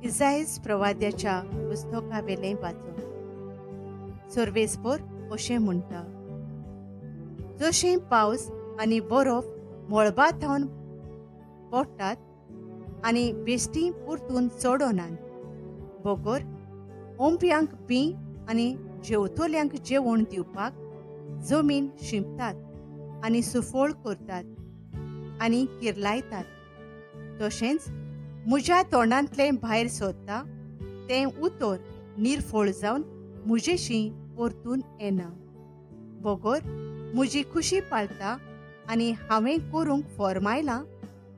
इसायस प्रवाद्याच्या पुस्तकावेलें वाचून सर्वेस्पर अशें म्हणटा, जशें पावस आनी बरफ मळबां थावन पडटात आनी बेश्टी परतून चडोनात, बगर ओंप्यांक बी आनी जेवतल्यांक जेवण दिवपाक जमीन शिंपतात आनी सुफोळ करतात आनी किरलायतात, तशेंच म्हज्या तोंडांतलें भायर सोदता तें उतर निर्फळ जावन म्हजेशी परतून येना. बगर म्हजी खुशी पाळटा आनी हांवें करूंक फरमायलां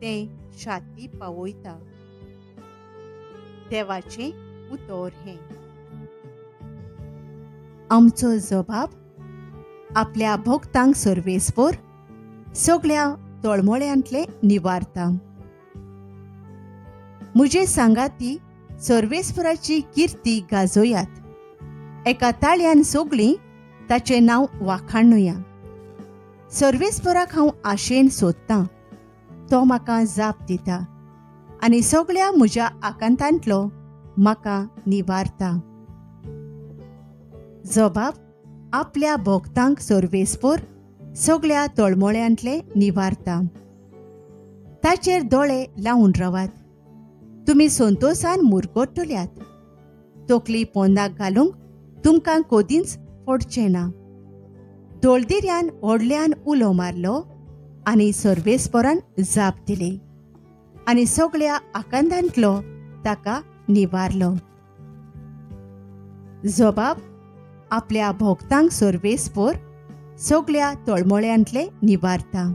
तें शाती पावयता. देवाचें उतर हें. आमचो जबाब आपल्या भोगतांक सर्वेस्पर सगळ्या तळमळ्यांतले निवारता. म्हजे सांगाती सर्वेस्पराची किर्ती गाजोयात. एका ताळ्यान सगळीं ताचें नांव वाखाणुया. सर्वेस्पराक हांव आशेन सोदतां, तो म्हाका जाप दिता आनी सगळ्या म्हज्या आकांतांतलो म्हाका निवारता. जबाब आपल्या भोगतांक सर्वेस्पर सगळ्या तळमळ्यांतले निवारता. ताचेर दोळे लावन रावात. तुमी संतोशान मुरगोडटल्यात. तकली पोंदाक घालूंक तुमकां कोदींच पडचें ना. दोळदिऱ्यान व्हडल्यान उलो मारलो आनी सर्वेस्परान जाप दिली आनी सगळ्या आकांतांतलो ताका निवारलो. जबाब आपल्या भोगतांक सर्वेस्पर सगळ्या तळमळ्यांतले निवारता.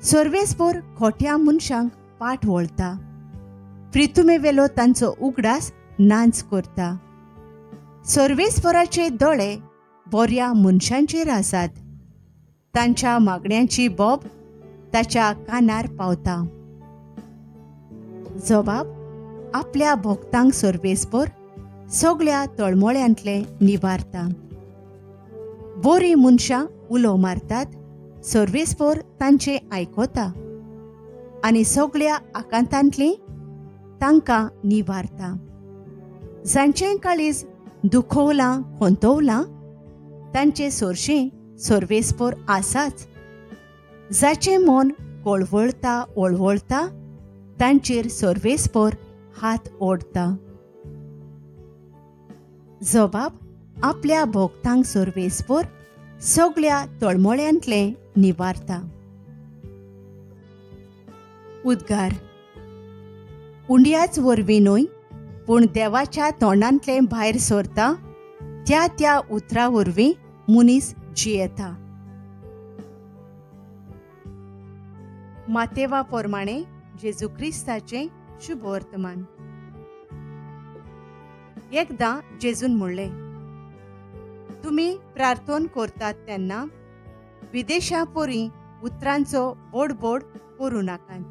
सर्वेस्पर खोट्या मनशांक पाठ वळता. प्रितुमेवेलो तांचो उगडास नांच करता. सर्वेस्पराचे दोळे बऱ्या मनशांचेर आसात. तांच्या मागण्यांची बोब ताच्या कानार पावता. जबाब आपल्या भोगतांक सर्वेस्पर सगळ्या तळमळ्यांतले निवारता. बरीं मनशां उलो मारतात, सर्वेस्पर तांचें आयकता आनी सगळ्या आकांतांतलीं तांकां निवारता. जांचें काळीज दुखवलां खोंतवलां तांचे सोरशीं सर्वेस्पर आसाच. जाचें मन कळवळता वळवळता तांचेर सर्वेस्पर हात ओडता. जबाब आपल्या भोगतांक सर्वेस्पर सगळ्या तळमळ्यांतले निवारता. उद्गार. उंड्याच वरवीं न्हय, पूण देवाच्या तोंडांतले भायर सरता त्या त्या उतरा वरवीं मनीस जियेता. मातेवा प्रमाणे जेजू क्रिस्ताचें शुभ वर्तमान. एकदां जेजून म्हणलें, तुमी प्रार्थना करतात तेन्ना विदेशा परी उतरांचो बोडबोड करूं नाकात.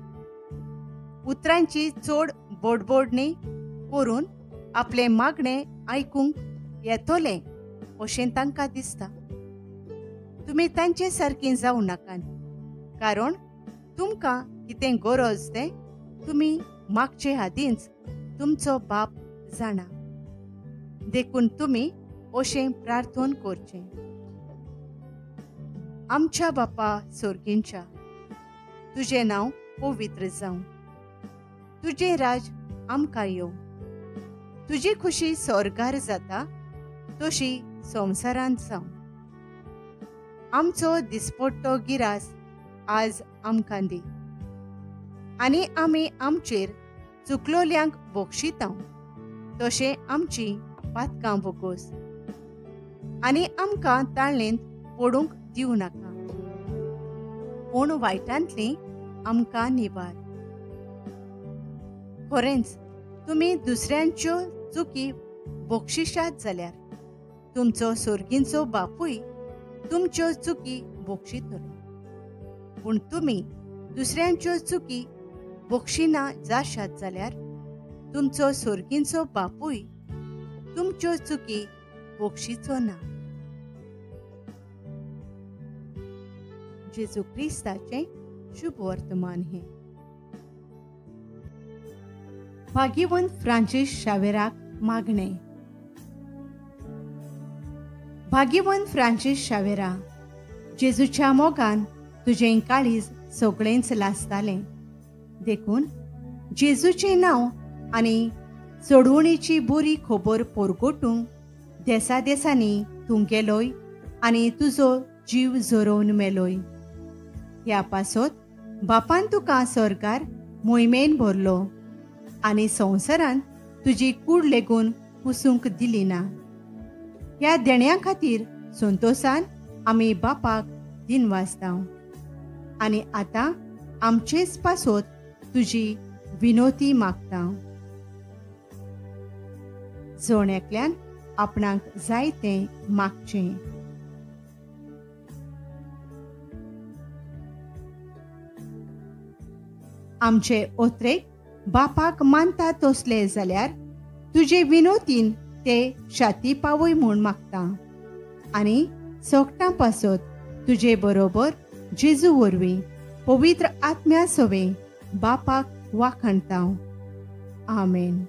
उतरांची चड बोडबोडणी करून आपले मागणे आयकूंक येतोलें अशें तांकां दिसता. तुमी तांचे सारकीं जावं नाकात, कारण तुमकां कितें गरज तें तुमी मागचे आदींच तुमचो बाप जाणा. देखून तुमी अशें प्रार्थना करचें. आमच्या बापा सर्गींच्या, तुजें नांव पवित्र जावं. तुजें राज आमकां येवं. तुजी खुशी स्वर्गार जाता तशी संवसारांत जावं. आमचो दिसपट्टो गिरास आज आमकां दी आनी आमी आमचेर चुकलोल्यांक बक्षितांव तशें आमची पातकां बगोस आनी आमकां ताळणेंत पडूंक दिवं नाका, पूण वायटांतलीं आमकां निवार. खरेंच तुमी दुसऱ्यांच्यो चुकी बक्षिशात जाल्यार तुमचो सर्गींचो बापूय तुमच्यो चुकी बक्षितलो. पूण तुमी दुसऱ्यांच्यो चुकी बक्षिना जाशात जाल्यार तुमचो सर्गींचो बापूय तुमच्यो चुकी बक्षिचो ना. जेजू क्रिस्ताचें शुभ वर्तमान हें. भाग्यवंत फ्रांसीस शावेराक मागणे. भाग्यवंत फ्रांसीस शावेरा, जेजूच्या मोगान तुजें काळीज सगळेंच लासतालें. देखून जेजूचें नांव आनी सोडवणेची बरी खबर परगटूंक देसा देसांनी तूं गेलोय आनी तुजो जीव झरोवन मेलोय. ह्या पासत बापान तुका सरकार मोहिमेन भरलो आनी संवसारान तुजी कूड लेगून पुसूंक दिली ना. ह्या देण्या खातीर संतोशान आमी बापाक दिनवासता आनी आतां आमचेच पासत तुजी विनोती मागता. जोण आपणाक जाय तें मागचें. आमचे ओत्रेक बापाक मानता तसले जाल्यार तुजे विनोतीन ते शाती पावय म्हूण मागता आनी सोगटां पासत तुजे बरोबर जेजू वरवीं पवित्र आत्म्या सवे बापाक वाखणता. आमेन.